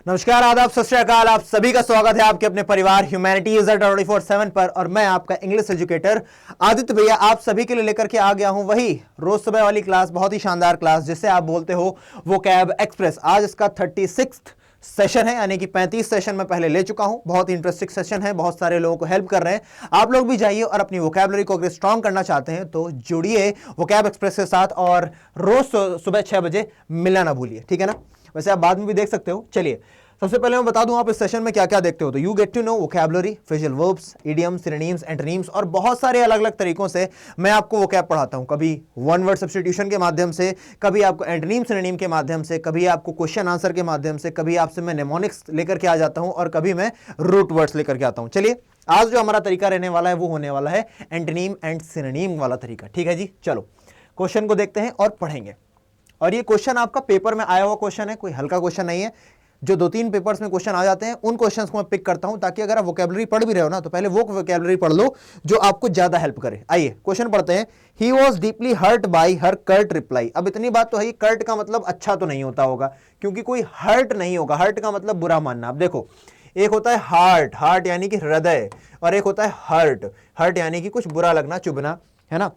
नमस्कार, आदाब, सत श्री अकाल। आप सभी का स्वागत है आपके अपने परिवार ह्यूमैनिटीज 24/7 पर। और मैं आपका इंग्लिश एजुकेटर आदित्य भैया आप सभी के लिए लेकर के आ गया हूं वही रोज सुबह वाली क्लास, बहुत ही शानदार क्लास जिसे आप बोलते हो वोकैब एक्सप्रेस। आज इसका 36 सेशन है, यानी कि 35 सेशन मैं पहले ले चुका हूं। बहुत ही इंटरेस्टिंग सेशन है, बहुत सारे लोगों को हेल्प कर रहे हैं। आप लोग भी जाइए और अपनी वोकैबुलरी को अगर स्ट्रांग करना चाहते हैं तो जुड़िए वोकैब एक्सप्रेस के साथ और रोज सुबह 6 बजे मिलना ना भूलिए, ठीक है ना। वैसे आप बाद में भी देख सकते हो। चलिए सबसे पहले मैं बता दूं आप इस सेशन में क्या क्या देखते हो। तो you get to know vocabulary, phrasal verbs, idioms, synonyms, antonyms और बहुत सारे अलग अलग तरीकों से मैं आपको वोकैब पढ़ाता हूं। कभी वन वर्ड सब्स्टिट्यूशन के माध्यम से, कभी आपको एंटोनिम सिनोनिम के माध्यम से, कभी आपको क्वेश्चन आंसर के माध्यम से, कभी आपसे मैं नेमोनिक्स लेकर के आ जाता हूं और कभी मैं रूट वर्ड्स लेकर के आता हूं। चलिए आज जो हमारा तरीका रहने वाला है वो होने वाला है एंटोनिम एंड सिनोनिम वाला तरीका, ठीक है जी। चलो क्वेश्चन को देखते हैं और पढ़ेंगे। और ये क्वेश्चन आपका पेपर में आया हुआ क्वेश्चन है, कोई हल्का क्वेश्चन नहीं है। जो 2-3 पेपर्स में क्वेश्चन आ जाते हैं उन क्वेश्चंस को मैं पिक करता हूं, ताकि अगर आप वोकैबुलरी पढ़ भी रहे हो ना तो पहले वो वोकैबुलरी पढ़ लो जो आपको ज्यादा हेल्प करे। आइए क्वेश्चन पढ़ते हैं। He was deeply hurt by her curt reply. अब इतनी बात तो है, कर्ट का मतलब अच्छा तो नहीं होता होगा, क्योंकि कोई हर्ट नहीं होगा। हर्ट का मतलब बुरा मानना। अब देखो, एक होता है हार्ट, हार्ट यानी कि हृदय, और एक होता है हर्ट, हर्ट यानी कि कुछ बुरा लगना, चुभना, है ना।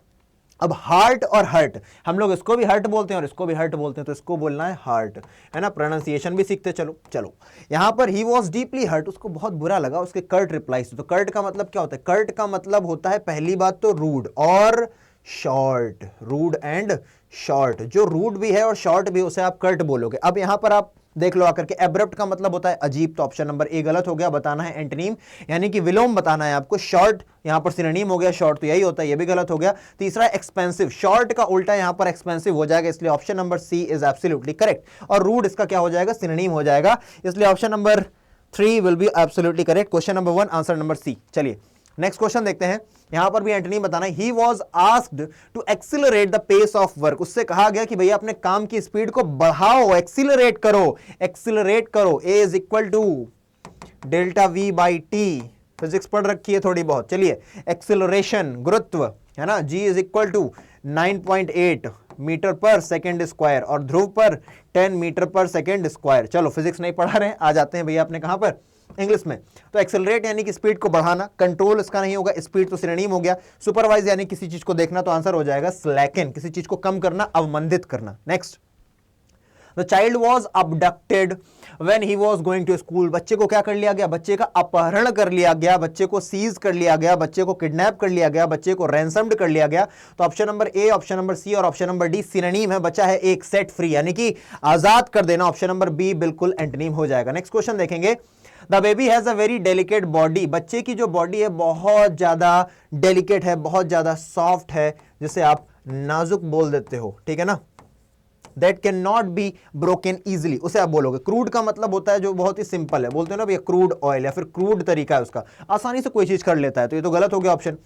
अब हार्ट और हर्ट, हम लोग इसको भी हर्ट बोलते हैं और इसको भी हर्ट बोलते हैं, तो इसको बोलना है हार्ट, है ना। प्रोनाउंसिएशन भी सीखते चलो। चलो यहां पर ही वॉज डीपली हर्ट, उसको बहुत बुरा लगा उसके कर्ट रिप्लाई। तो कर्ट का मतलब क्या होता है? कर्ट का मतलब होता है पहली बात तो रूड और शॉर्ट, रूड एंड शॉर्ट। जो रूड भी है और शॉर्ट भी, उसे आप कर्ट बोलोगे। अब यहां पर आप देख लो आकर के, एब्रप्ट का मतलब होता है अजीब, तो ऑप्शन नंबर ए गलत हो गया। बताना है एंटोनिम, यानी कि विलोम बताना है आपको। शॉर्ट यहां पर सिनोनिम हो गया, शॉर्ट तो यही होता है, ये भी गलत हो गया। तीसरा एक्सपेंसिव, शॉर्ट का उल्टा यहां पर एक्सपेंसिव हो जाएगा, इसलिए option number C is absolutely correct. और रूड इसका क्या हो जाएगा? सिनोनिम हो जाएगा, इसलिए option number 3 will be absolutely correct. Question number 1 answer number C. चलिए नेक्स्ट क्वेश्चन देखते हैं। यहां पर भी एंटोनिम बताना है। He was asked to accelerate the pace of work. उससे कहा गया कि भैया अपने काम की स्पीड को बढ़ाओ, एक्सिलरेट करो, एक्सिलरेट करो। A is equal to delta V by T, physics पढ़ रखी है थोड़ी बहुत। चलिए एक्सिलरेशन, गुरुत्व, है ना। जी इज इक्वल टू 9.8 मीटर पर सेकेंड स्क्वायर और ध्रुव पर 10 मीटर पर सेकेंड स्क्वायर। चलो फिजिक्स नहीं पढ़ा रहे हैं, आ जाते हैं भैया अपने कहां पर, इंग्लिश में। तो एक्सेलरेट यानी कि स्पीड को बढ़ाना, कंट्रोल इसका नहीं होगा, स्पीड तो सिनोनिम हो गया। सुपरवाइज यानी किसी चीज को देखना, तो आंसर हो जाएगा स्लैकन, किसी चीज को कम करना, अवमंदित करना। Next, the child was abducted when he was going to school. बच्चे को क्या कर लिया गया? बच्चे का अपहरण कर लिया गया, बच्चे को सीज कर लिया गया, बच्चे को किडनैप कर लिया गया, बच्चे को रैंसम्ड कर लिया गया। तो option number A, option number C और ऑप्शन नंबर डी सिनोनिम है। बचा है एक, सेट फ्री, यानी कि आजाद कर देना। ऑप्शन नंबर बी बिल्कुल एंटोनिम हो जाएगा। नेक्स्ट क्वेश्चन देखेंगे। The baby has a very delicate body. बच्चे की जो बॉडी है बहुत ज्यादा डेलिकेट है, बहुत ज्यादा सॉफ्ट है, जिसे आप नाजुक बोल देते हो, ठीक है ना। That can not be broken easily, उसे आप बोलोगे। क्रूड का मतलब होता है जो बहुत ही सिंपल है, बोलते हो ना भैया क्रूड ऑयल, या फिर क्रूड तरीका है उसका, आसानी से कोई चीज कर लेता है, तो ये तो गलत हो गया ऑप्शन।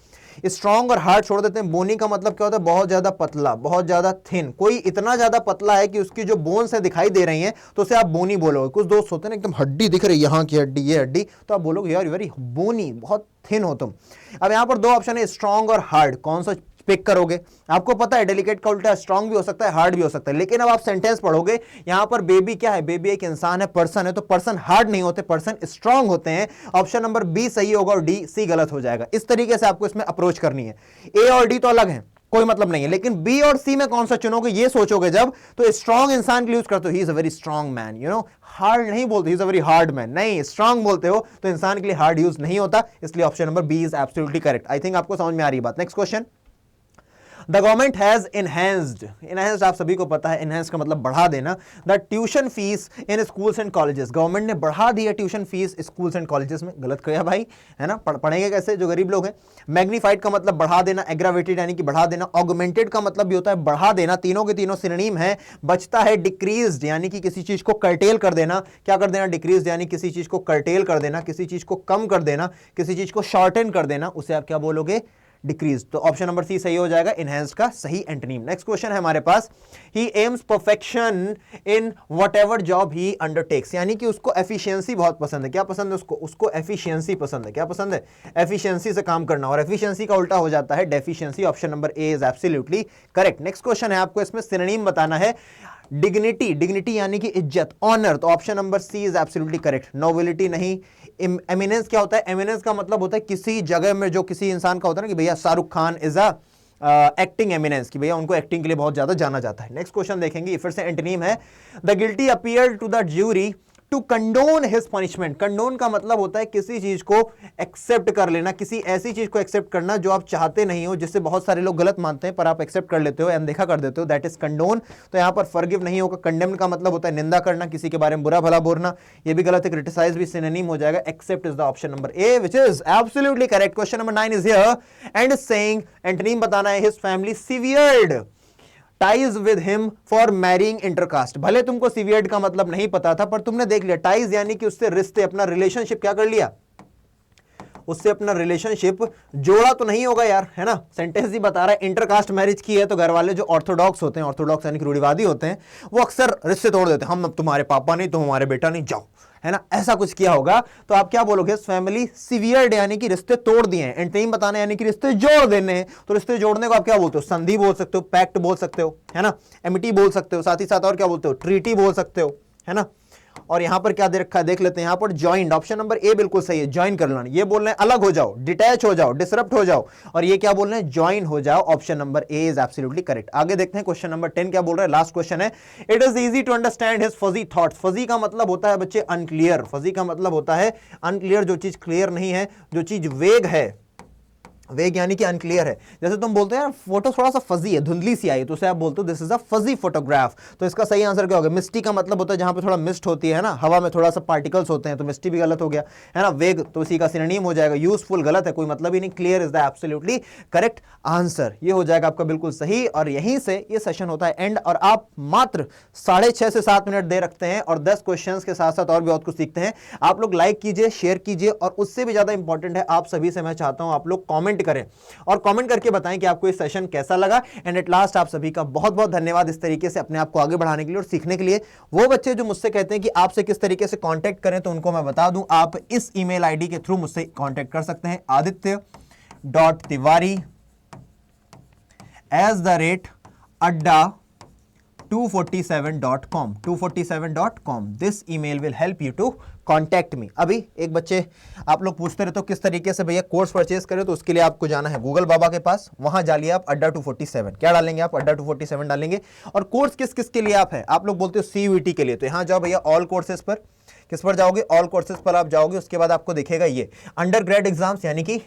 स्ट्रॉन्ग और हार्ड छोड़ देते हैं। बोनी का मतलब क्या होता है? बहुत ज्यादा पतला, बहुत ज्यादा थिन। कोई इतना ज्यादा पतला है कि उसकी जो बोन्स है दिखाई दे रही हैं, तो उसे आप बोनी बोलोगे। कुछ दोस्त होते हैं ना एकदम हड्डी दिख रही है, यहाँ की हड्डी, ये हड्डी, तो आप बोलोगे यार वेरी बोनी, बहुत थिन हो तुम। अब यहां पर दो ऑप्शन है, स्ट्रॉन्ग और हार्ड, कौन सा पिक करोगे? आपको पता है डेलिकेट का उल्टा स्ट्रॉन्ग भी हो सकता है, हार्ड भी हो सकता है, लेकिन अब आप सेंटेंस पढ़ोगे, यहां पर बेबी क्या है? बेबी एक इंसान है, पर्सन है, तो पर्सन हार्ड नहीं होते, पर्सन स्ट्रॉन्ग होते हैं। ऑप्शन नंबर बी सही होगा और डी, सी गलत हो जाएगा। इस तरीके से आपको इसमें अप्रोच करनी है। ए और डी तो अलग है, कोई मतलब नहीं है, लेकिन बी और सी में कौन सा चुनोगे ये सोचोगे जब, तो स्ट्रॉन्ग इंसान के लिए यूज करते हो, he is a very strong man, you know. Hard नहीं बोलते, he is a very hard man, नहीं, स्ट्रॉन्ग बोलते हो तो इंसान के लिए हार्ड यूज नहीं होता, इसलिए option number B is absolutely correct. I think आपको समझ में आ रही बात। Next question. The government has enhanced, enhanced आप सभी को पता है, इनहेंस का मतलब बढ़ा देना, the tuition fees in schools and colleges. Government ने बढ़ा दी है tuition fees schools and colleges में। गलत किया भाई, है ना, पढ़ेंगे कैसे जो गरीब लोग हैं। मैग्नीफाइड का मतलब बढ़ा देना, एग्रावेटेड यानी कि बढ़ा देना, ऑगमेंटेड का मतलब भी होता है बढ़ा देना। तीनों के तीनों सिनोनिम है। बचता है डिक्रीज्ड, यानी कि किसी चीज को कर्टेल कर देना। क्या कर देना? डिक्रीज्ड यानी किसी चीज को कर्टेल कर देना, किसी चीज को कम कर देना, किसी चीज को शॉर्टन कर देना, उसे आप क्या बोलोगे? डिक्रीज। तो ऑप्शन नंबर सी सही हो जाएगा, इनहेंस्ड का सही एंटोनिम। नेक्स्ट क्वेश्चन है हमारे पास। He aims perfection in whatever job he undertakes, यानी कि उसको एफिशिएंसी बहुत पसंद है। क्या पसंद है उसको? उसको एफिशिएंसी पसंद है। क्या पसंद है? एफिशिएंसी से काम करना, और एफिशिएंसी का उल्टा हो जाता है deficiency. Option number A is absolutely correct. Next question है आपको इसमें सिनोनिम बताना है। डिग्निटी, डिग्निटी यानी कि इज्जत, ऑनर, तो option number C is absolutely correct. Nobility नहीं। एमिनेंस क्या होता है? एमिनेंस का मतलब होता है किसी जगह में जो किसी इंसान का होता है ना कि भैया Shahrukh Khan is a acting eminence, की भैया उनको एक्टिंग के लिए बहुत ज्यादा जाना जाता है। नेक्स्ट क्वेश्चन देखेंगे, फिर से एंटोनिम है the guilty appear to the jury to condone his punishment. Condone का मतलब होता है किसी चीज को एक्सेप्ट कर लेना, किसी ऐसी चीज को एक्सेप्ट करना जो आप चाहते नहीं हो, जिससे बहुत सारे लोग गलत मानते हैं पर आप एक्सेप्ट कर लेते हो, अनदेखा कर देते हो, दैट इज कंडोन। तो यहां पर फॉरगिव नहीं होगा। कंडेम का मतलब होता है निंदा करना, किसी के बारे में बुरा भला बोलना, ये भी गलत है। क्रिटिसाइज भी सिनोनिम हो जाएगा। Except is the option number A which is absolutely correct. Question number 9 is here and saying, antonym बताना है, his family severed ties with him for marrying intercaste. भले तुमको सीवियर्ड का मतलब नहीं पता था पर तुमने देख लिया, टाइज यानी कि उससे रिश्ते, अपना रिलेशनशिप क्या कर लिया, उससे अपना रिलेशनशिप जोड़ा तो नहीं होगा यार, है ना। सेंटेंस ही बता रहा है इंटरकास्ट मैरिज की है तो घर वाले जो ऑर्थोडॉक्स होते हैं, ऑर्थोडॉक्स यानी कि रूढ़िवादी होते हैं, वो अक्सर रिश्ते तोड़ देते हैं। हम अब तुम्हारे पापा नहीं, तुम हमारे बेटा नहीं, जाओ, है ना, ऐसा कुछ किया होगा। तो आप क्या बोलोगे? फैमिली सीवियर्ड यानी कि रिश्ते तोड़ दिए हैं, एंटोनिम बताना यानी कि रिश्ते जोड़ देने हैं। तो रिश्ते जोड़ने को आप क्या बोलते हो? संधि बोल सकते हो, पैक्ट बोल सकते हो, है ना, एमिटी बोल सकते हो, साथ ही साथ और क्या बोलते हो? ट्रीटी बोल सकते हो, है ना। और यहां पर क्या दे रखा है देख लेते हैं। यहां पर ज्वाइंट, ऑप्शन नंबर ए बिल्कुल सही है, ज्वाइन कर लेना। ये बोल रहे हैं अलग हो जाओ, डिटैच हो जाओ, डिसरप्ट हो जाओ, और ये क्या बोल रहे हैं? ज्वाइन हो जाओ। Option number A is absolutely correct. आगे देखते हैं क्वेश्चन नंबर 10 क्या बोल रहा है, लास्ट क्वेश्चन है। It is easy to understand his fuzzy thoughts. Fuzzy का मतलब होता है बच्चे अनक्लियर, फजी का मतलब होता है अनक्लियर, जो चीज क्लियर नहीं है, जो चीज वेग है, वेग यानी कि अनक्लियर है। जैसे तुम बोलते हैं फोटो थोड़ा सा फजी है, धुंधली सी आई, तो उसे आप बोलते हो this is a fuzzy photograph. तो इसका सही आंसर क्या होगा? मिस्टी का मतलब होता है जहां पे थोड़ा मिस्ट होती है ना, हवा में थोड़ा सा पार्टिकल्स होते हैं, तो मिस्टी भी गलत हो गया, है ना। वेग तो इसी का सिनोनिम हो जाएगा। यूजफुल गलत है, कोई मतलब ही नहीं। Clear is the absolutely correct answer. ये हो जाएगा आपका बिल्कुल सही। और यहीं से ये सेशन होता है एंड, और आप मात्र 6.5 से 7 मिनट दे रखते हैं और 10 क्वेश्चंस के साथ साथ और भी बहुत कुछ सीखते हैं। आप लोग लाइक कीजिए, शेयर कीजिए, और उससे भी ज्यादा इंपॉर्टेंट है आप सभी से मैं चाहता हूं आप लोग कॉमेंट करें और कमेंट करके बताएं कि आपको ये सेशन कैसा लगा। एंड एट लास्ट आप सभी का बहुत बहुत धन्यवाद इस तरीके से अपने आप को आगे बढ़ाने के लिए और सीखने के लिए। वो बच्चे जो मुझसे कहते हैं कि आपसे किस तरीके से कांटेक्ट करें, तो उनको मैं बता दूं, आप इस ईमेल आईडी के थ्रू मुझसे कांटेक्ट कर सकते हैं, aditya.tiwari@adda247.com 247.com। This email will help you to contact me. अभी एक बच्चे आप लोग पूछते रहते हो किस तरीके से भैया कोर्स परचेज करें, तो उसके लिए आपको जाना है गूगल बाबा के पास, वहां डालिए आप अड्डा 247। क्या डालेंगे आप? अड्डा 247 डालेंगे। और कोर्स किस किस के लिए आप है? आप लोग बोलते हो सीयूईटी के लिए, तो यहां जाओ भैया ऑल कोर्सेज पर। किस पर जाओगे? ऑल कोर्सेज पर आप जाओगे। उसके बाद आपको दिखेगा ये अंडर ग्रेड एग्जाम्स यानी कि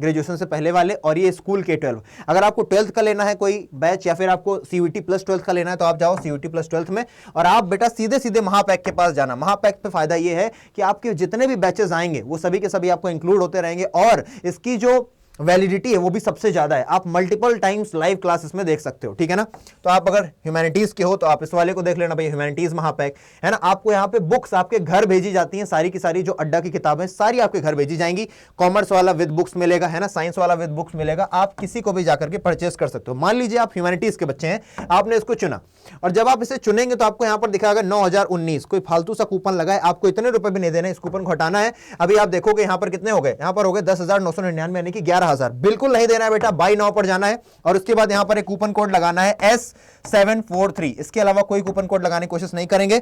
ग्रेजुएशन से पहले वाले, और ये स्कूल के 12। अगर आपको 12th का लेना है कोई बैच, या फिर आपको सीयूईटी प्लस 12th का लेना है, तो आप जाओ सीयूईटी प्लस 12th में, और आप बेटा सीधे सीधे महापैक के पास जाना। महापैक पे फायदा ये है कि आपके जितने भी बैचेस आएंगे वो सभी के सभी आपको इंक्लूड होते रहेंगे, और इसकी जो वैलिडिटी है वो भी सबसे ज्यादा है। आप मल्टीपल टाइम्स लाइव क्लासेस में देख सकते हो, ठीक है ना। तो आप अगर ह्यूमैनिटीज के हो तो आप इस वाले को देख लेना भाई, ह्यूमैनिटीज महापैक, है ना। आपको यहाँ पे बुक्स आपके घर भेजी जाती हैं, सारी की सारी जो अड्डा की किताबें सारी आपके घर भेजी जाएंगी। कॉमर्स वाला विद बुक्स मिलेगा, है ना, साइंस वाला विद बुक्स मिलेगा। आप किसी को भी जाकर के परचेस कर सकते हो। मान लीजिए आप ह्यूमैनिटीज के बच्चे हैं, आपने इसको चुना, और जब आप इसे चुनेंगे तो आपको यहाँ पर दिखाएगा 9019, कोई फालतू सा कूपन लगा है, आपको इतने रुपए भी नहीं देने, इस कूपन को हटाना है। अभी आप देखोगे यहाँ पर कितने हो गए, यहाँ पर हो गए 10,999 यानी कि 11,000। बिल्कुल नहीं देना है बेटा, बाई नाउ पर जाना है, और उसके बाद यहां पर एक कूपन कोड लगाना है S743। इसके अलावा कोई कूपन कोड लगाने की कोशिश नहीं करेंगे,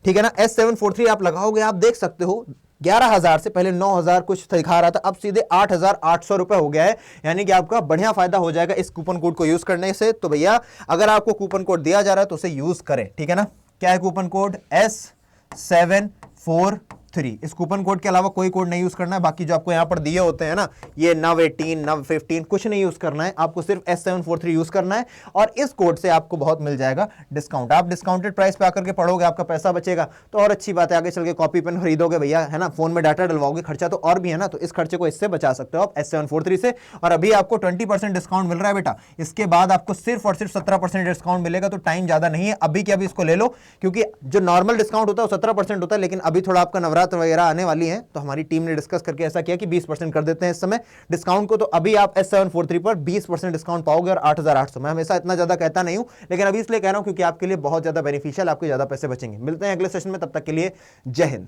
ठीक है ना। S743 आप लगाओगे, आप देख सकते हो 11,000 से पहले 9,000 कुछ दिखा रहा था, अब सीधे 8,800 रुपए हो गया है। यानी कि आपका बढ़िया फायदा हो जाएगा इस कूपन कोड को यूज करने से। तो भैया अगर आपको कूपन कोड दिया जा रहा है तो उसे यूज करें, ठीक है ना। क्या है कूपन कोड? S743। इस कूपन कोड के अलावा कोई कोड नहीं यूज करना है। बाकी जो आपको यहां पर दिए होते हैं ना, ये NOW18 NOW15 कुछ नहीं यूज करना है, आपको सिर्फ S743 यूज करना है, और इस कोड से आपको बहुत मिल जाएगा डिस्काउंट। आप डिस्काउंटेड प्राइस पे आकर के पढ़ोगे, आपका पैसा बचेगा, तो और अच्छी बात है। आगे चल के कॉपी पेन खरीदोगे भैया, है ना, फोन में डाटा डलवाओगे, खर्चा तो और भी है ना, तो इस खर्चे को इससे बचा सकते हो आप S743 से। और अभी आपको 20% डिस्काउंट मिल रहा है बेटा, इसके बाद आपको सिर्फ और सिर्फ 17% डिस्काउंट मिलेगा। तो टाइम ज्यादा नहीं है, अभी के अभी इसको ले लो, क्योंकि जो नॉर्मल डिस्काउंट होता है वो 17% होता है, लेकिन अभी थोड़ा आपका नवरात्र वगैरह आने वाली है, तो हमारी टीम ने डिस्कस करके ऐसा किया कि 20% कर देते हैं इस समय डिस्काउंट को। तो अभी आप S743 पर 20% डिस्काउंट पाओगे और 8,800। मैं हमेशा इतना ज्यादा कहता नहीं हूं, लेकिन अभी इसलिए कह रहा हूं क्योंकि आपके लिए बहुत ज्यादा बेनिफिशियल, आपके ज्यादा पैसे बचेंगे। मिलते हैं अगले सेशन में, तब तक के लिए जय हिंद।